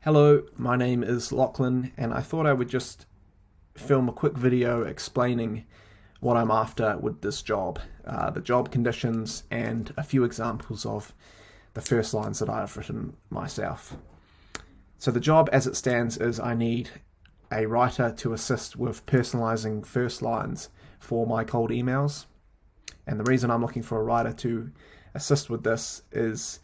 Hello, my name is Lachlan, and I thought I would just film a quick video explaining what I'm after with this job, the job conditions, and a few examples of the first lines that I've written myself. So the job as it stands is I need a writer to assist with personalizing first lines for my cold emails. And the reason I'm looking for a writer to assist with this is,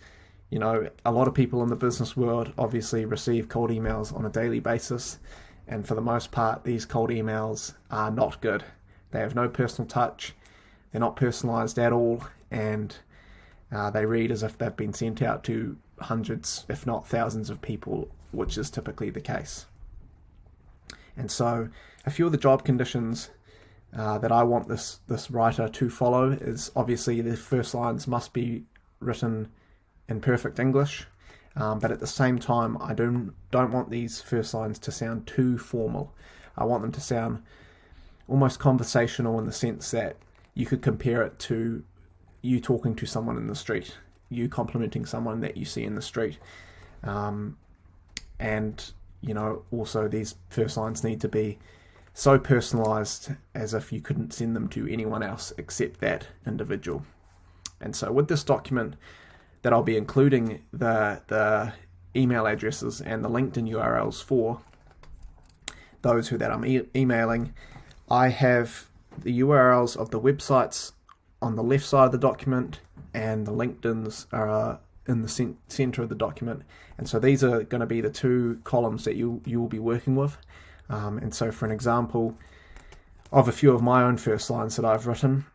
a lot of people in the business world obviously receive cold emails on a daily basis, and for the most part these cold emails are not good. They have no personal touch, they're not personalized at all, and they read as if they've been sent out to hundreds, if not thousands of people, which is typically the case. And so a few of the job conditions that I want this writer to follow is obviously the first lines must be written in perfect English, but at the same time I don't want these first lines to sound too formal. I want them to sound almost conversational in the sense that you could compare it to you talking to someone in the street, you complimenting someone that you see in the street, and also these first lines need to be so personalized as if you couldn't send them to anyone else except that individual. And so with this document that I'll be including the email addresses and the LinkedIn URLs for those that I'm emailing. I have the URLs of the websites on the left side of the document, and the LinkedIn's are in the center of the document. And so these are going to be the two columns that you will be working with. And so for an example of a few of my own first lines that I've written,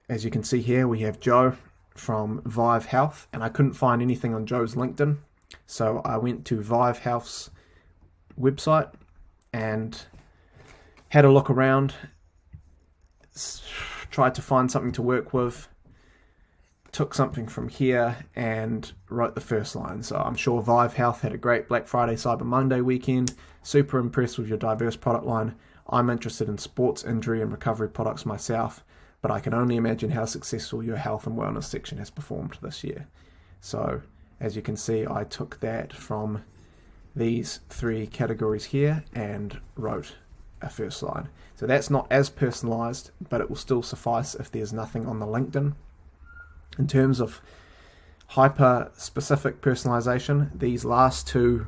as you can see here, we have Joe from Vive Health, and I couldn't find anything on Joe's LinkedIn, so I went to Vive Health's website and had a look around, tried to find something to work with, took something from here and wrote the first line. So I'm sure Vive Health had a great Black Friday Cyber Monday weekend, super impressed with your diverse product line. I'm interested in sports injury and recovery products myself, but I can only imagine how successful your health and wellness section has performed this year. So as you can see, I took that from these three categories here and wrote a first line. So that's not as personalized, but it will still suffice if there's nothing on the LinkedIn. In terms of hyper-specific personalization, these last two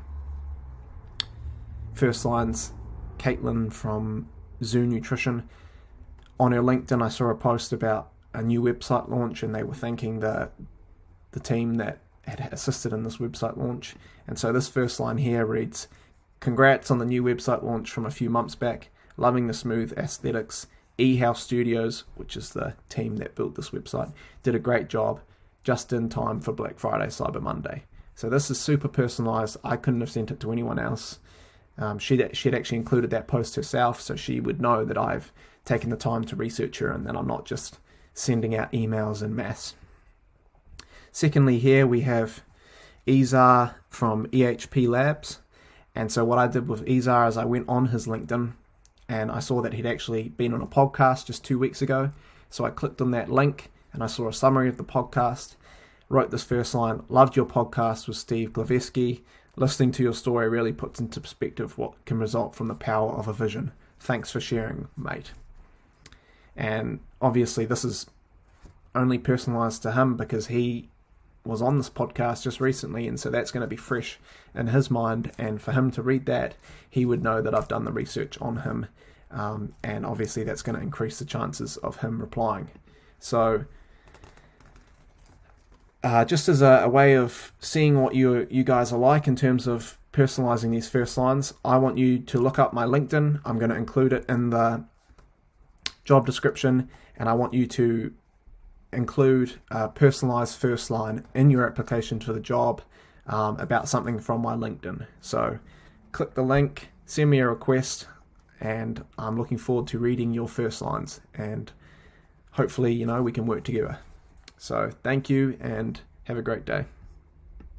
first lines, Caitlin from Zoo Nutrition, on her LinkedIn I saw a post about a new website launch, and they were thanking the team that had assisted in this website launch. And so this first line here reads, "Congrats on the new website launch from a few months back. Loving the smooth aesthetics. eHealth Studios," which is the team that built this website, "did a great job just in time for Black Friday Cyber Monday." So this is super personalized. I couldn't have sent it to anyone else. She'd actually included that post herself, so she would know that I've taken the time to research her and that I'm not just sending out emails en masse. Secondly, here we have Izar from EHP Labs. And so what I did with Izar is I went on his LinkedIn and I saw that he'd actually been on a podcast just 2 weeks ago. So I clicked on that link and I saw a summary of the podcast, wrote this first line: "Loved your podcast with Steve Glaveski. Listening to your story really puts into perspective what can result from the power of a vision. Thanks for sharing, mate." And obviously this is only personalized to him because he was on this podcast just recently, and so that's going to be fresh in his mind, and for him to read that, he would know that I've done the research on him, and obviously that's going to increase the chances of him replying. So just as a way of seeing what you guys are like in terms of personalizing these first lines, I want you to look up my LinkedIn. I'm going to include it in the job description, and I want you to include a personalized first line in your application to the job about something from my LinkedIn. So click the link, send me a request, and I'm looking forward to reading your first lines, and hopefully we can work together. So thank you and have a great day.